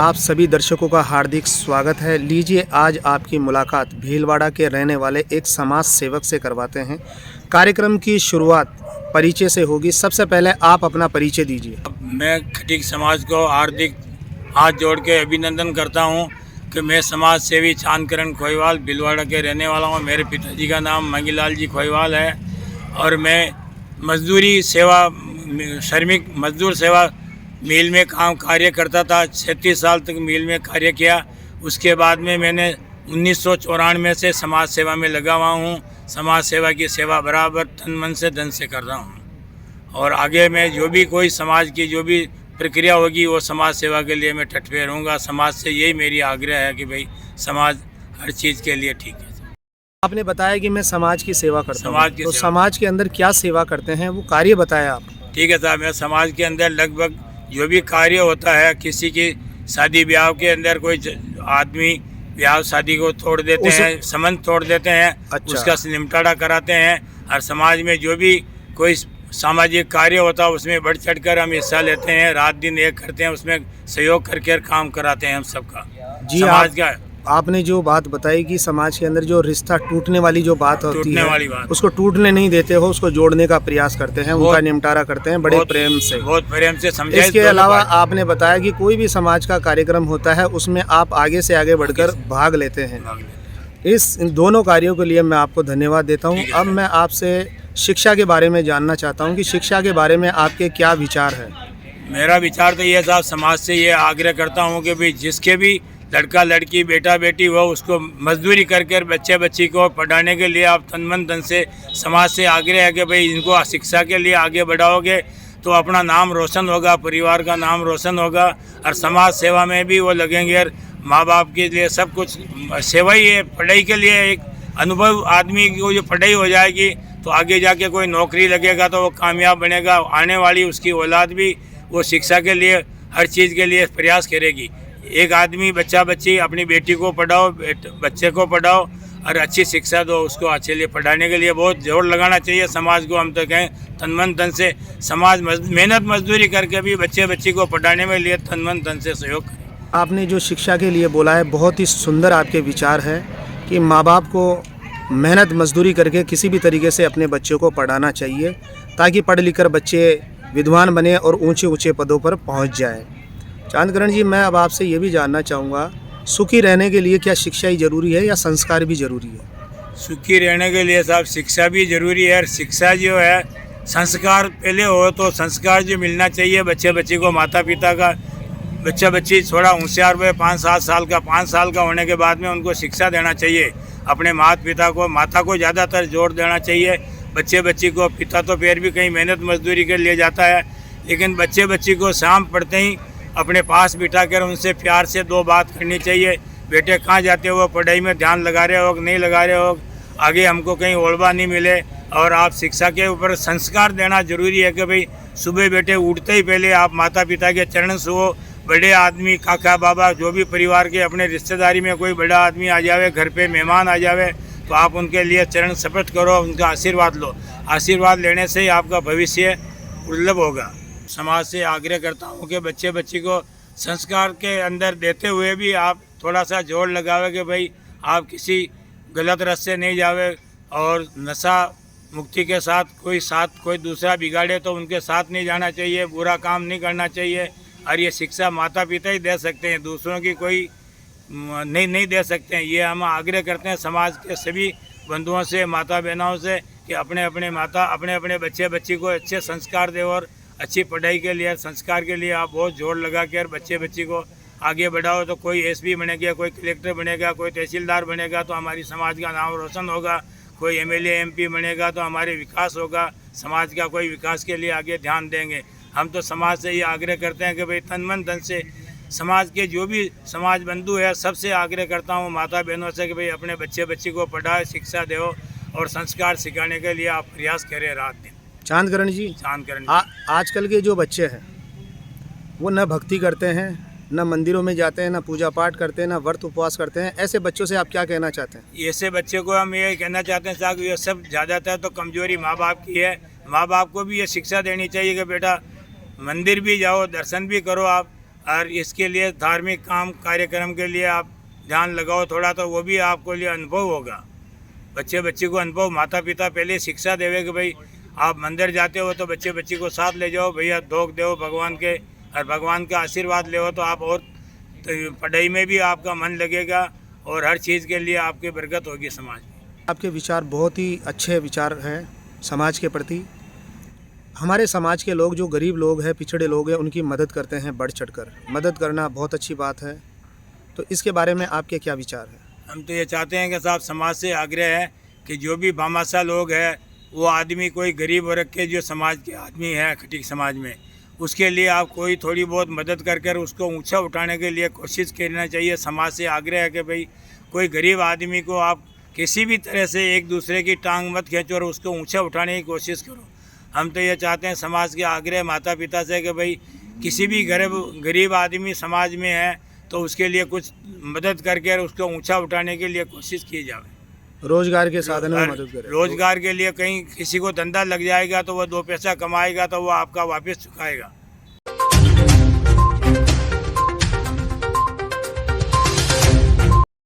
आप सभी दर्शकों का हार्दिक स्वागत है। लीजिए आज आपकी मुलाकात भीलवाड़ा के रहने वाले एक समाज सेवक से करवाते हैं। कार्यक्रम की शुरुआत परिचय से होगी। सबसे पहले आप अपना परिचय दीजिए। मैं खटीक समाज को हार्दिक हाथ जोड़ के अभिनंदन करता हूं कि मैं समाज सेवी चांदकरण खोईवाल भीलवाड़ा के रहने वाला हूं। मेरे पिताजी का नाम मंगीलाल जी खोईवाल है और मैं मजदूरी सेवा श्रमिक मजदूर सेवा मिल में कार्य करता था। 36 साल तक मिल में कार्य किया। उसके बाद में मैंने 1994 से समाज सेवा में लगा हुआ हूँ। समाज सेवा की सेवा बराबर तन मन से धन से कर रहा हूँ और आगे मैं जो भी कोई समाज की जो भी प्रक्रिया होगी वो समाज सेवा के लिए मैं तट पे रहूँगा। समाज से यही मेरी आग्रह है कि भाई समाज हर चीज़ के लिए ठीक है। आपने बताया कि मैं समाज की सेवा करता हूँ, तो सेवा। समाज के अंदर क्या सेवा करते हैं वो कार्य बताया आप। ठीक है साहब, मैं समाज के अंदर लगभग जो भी कार्य होता है, किसी की शादी ब्याह के अंदर कोई आदमी ब्याह शादी को तोड़ देते हैं, संबंध तोड़ देते हैं, अच्छा। उसका निपटारा कराते हैं। और समाज में जो भी कोई सामाजिक कार्य होता है उसमें बढ़ चढ़कर हम हिस्सा लेते हैं। रात दिन एक करते हैं, उसमें सहयोग करके काम कराते हैं हम सबका जी। समाज का। आपने जो बात बताई कि समाज के अंदर जो रिश्ता टूटने वाली जो बात होती है उसको टूटने नहीं देते हो, उसको जोड़ने का प्रयास करते हैं, उनका निपटारा करते हैं बड़े प्रेम से, बहुत प्रेम से समझाइए। इसके अलावा आपने बताया कि कोई भी समाज का कार्यक्रम होता है उसमें आप आगे से आगे बढ़कर भाग लेते हैं। इस इन दोनों कार्यों के लिए मैं आपको धन्यवाद देता हूँ। अब मैं आपसे शिक्षा के बारे में जानना चाहता हूँ कि शिक्षा के बारे में आपके क्या विचार है। मेरा विचार तो ये साहब, समाज से ये आग्रह करता हूँ कि भाई जिसके भी लड़का लड़की बेटा बेटी हो उसको मजदूरी करके बच्चे बच्ची को पढ़ाने के लिए आप तन मन धन से समाज से आग्रह है कि भाई इनको शिक्षा के लिए आगे बढ़ाओगे तो अपना नाम रोशन होगा, परिवार का नाम रोशन होगा और समाज सेवा में भी वो लगेंगे। और माँ बाप के लिए सब कुछ सेवा ही है। पढ़ाई के लिए एक अनुभव आदमी को जो पढ़ाई हो जाएगी तो आगे जाके कोई नौकरी लगेगा तो वो कामयाब बनेगा। आने वाली उसकी औलाद भी वो शिक्षा के लिए हर चीज़ के लिए प्रयास करेगी। एक आदमी बच्चा बच्ची अपनी बेटी को पढ़ाओ, बच्चे को पढ़ाओ और अच्छी शिक्षा दो उसको। अच्छे लिए पढ़ाने के लिए बहुत जोर लगाना चाहिए समाज को। हम तो कहें तन मन धन से समाज मेहनत मजदूरी करके भी बच्चे बच्ची को पढ़ाने में लिए तन मन धन से सहयोग करें। आपने जो शिक्षा के लिए बोला है बहुत ही सुंदर आपके विचार है कि माँ बाप को मेहनत मजदूरी करके किसी भी तरीके से अपने बच्चों को पढ़ाना चाहिए ताकि पढ़ लिख कर बच्चे विद्वान बने और ऊंचे ऊंचे पदों पर पहुंच जाए। चांदकरण जी, मैं अब आपसे ये भी जानना चाहूँगा, सुखी रहने के लिए क्या शिक्षा ही ज़रूरी है या संस्कार भी ज़रूरी है? सुखी रहने के लिए साहब शिक्षा भी ज़रूरी है। और शिक्षा जो है संस्कार पहले हो तो संस्कार जो मिलना चाहिए बच्चे बच्ची को। माता पिता का बच्चा बच्ची थोड़ा होशियार हुए 5-7 साल का 5 साल का होने के बाद में उनको शिक्षा देना चाहिए। अपने माता को ज़्यादातर जोर देना चाहिए। बच्चे बच्ची को पिता तो फिर भी कहीं मेहनत मजदूरी के लिए जाता है, लेकिन बच्चे बच्ची को शाम पढ़ते ही अपने पास बिठा कर उनसे प्यार से 2 बात करनी चाहिए। बेटे कहाँ जाते हो, पढ़ाई में ध्यान लगा रहे हो कि नहीं लगा रहे हो, आगे हमको कहीं ओलवा नहीं मिले। और आप शिक्षा के ऊपर संस्कार देना जरूरी है कि भाई सुबह बेटे उठते ही पहले आप माता पिता के चरण छुओ। बड़े आदमी काका बाबा जो भी परिवार के अपने रिश्तेदारी में कोई बड़ा आदमी आ जावे, घर पे मेहमान आ जावे तो आप उनके लिए चरण शपथ करो, उनका आशीर्वाद लो। आशीर्वाद लेने से ही आपका भविष्य उल्लभ होगा। समाज से आग्रह करता हूँ कि बच्चे बच्ची को संस्कार के अंदर देते हुए भी आप थोड़ा सा जोर लगावे कि भाई आप किसी गलत रास्ते नहीं जावे और नशा मुक्ति के साथ कोई दूसरा बिगाड़े तो उनके साथ नहीं जाना चाहिए, बुरा काम नहीं करना चाहिए। और ये शिक्षा माता पिता ही दे सकते हैं, दूसरों की कोई नहीं दे सकते हैं। ये हम आग्रह करते हैं समाज के सभी बंधुओं से, माता बहनों से कि अपने अपने बच्चे बच्ची को अच्छे संस्कार दे और अच्छी पढ़ाई के लिए संस्कार के लिए आप बहुत जोर लगा कर बच्चे बच्ची को आगे बढ़ाओ। तो कोई एसपी बनेगा, कोई कलेक्टर बनेगा, कोई तहसीलदार बनेगा तो हमारी समाज का नाम रोशन होगा। कोई एमएलए एमपी बनेगा तो हमारे विकास होगा, समाज का कोई विकास के लिए आगे ध्यान देंगे। हम तो समाज से ये आग्रह करते हैं कि भाई तन मन धन से समाज के जो भी समाज बंधु है सबसे आग्रह करता हूँ माता बहनों से कि भाई अपने बच्चे बच्ची को पढ़ाए, शिक्षा दो और संस्कार सिखाने के लिए आप प्रयास करें रात दिन। चांदकरण जी, आजकल के जो बच्चे हैं वो न भक्ति करते हैं, न मंदिरों में जाते हैं, न पूजा पाठ करते हैं, न व्रत उपवास करते हैं। ऐसे बच्चों से आप क्या कहना चाहते हैं? ऐसे बच्चे को हम ये कहना चाहते हैं साहब, ये सब ज़्यादातर तो कमजोरी माँ बाप की है। माँ बाप को भी ये शिक्षा देनी चाहिए कि बेटा मंदिर भी जाओ, दर्शन भी करो आप, और इसके लिए धार्मिक काम कार्यक्रम के लिए आप ध्यान लगाओ थोड़ा, तो वो भी आपको लिए अनुभव होगा। बच्चे को अनुभव, माता पिता पहले शिक्षा देवे कि भाई आप मंदिर जाते हो तो बच्चे को साथ ले जाओ, भैया धोख दो भगवान के, और भगवान का आशीर्वाद ले तो आप और तो पढ़ाई में भी आपका मन लगेगा और हर चीज़ के लिए आपकी बरकत होगी समाज में। आपके विचार बहुत ही अच्छे विचार हैं समाज के प्रति। हमारे समाज के लोग जो गरीब लोग हैं, पिछड़े लोग हैं, उनकी मदद करते हैं बढ़ चढ़कर। मदद करना बहुत अच्छी बात है, तो इसके बारे में आपके क्या विचार हैं? हम तो ये चाहते हैं कि साहब समाज से आग्रह है कि जो भी भामाशाह लोग हैं वो आदमी कोई गरीब वर्ग के जो समाज के आदमी हैं खटीक समाज में, उसके लिए आप कोई थोड़ी बहुत मदद कर कर उसको ऊंचा उठाने के लिए कोशिश करना चाहिए। समाज से आग्रह है कि भाई कोई गरीब आदमी को आप किसी भी तरह से एक दूसरे की टांग मत खींचो और उसको ऊंचा उठाने की कोशिश करो। हम तो ये चाहते हैं समाज के आग्रह माता पिता से कि भाई किसी भी गरीब आदमी समाज में है तो उसके लिए कुछ मदद करके उसको ऊंचा उठाने के लिए कोशिश की जाए। रोजगार के साधन में मदद करें। रोजगार के लिए कहीं किसी को धंधा लग जाएगा तो वह 2 पैसा कमाएगा तो वह आपका वापस चुकाएगा।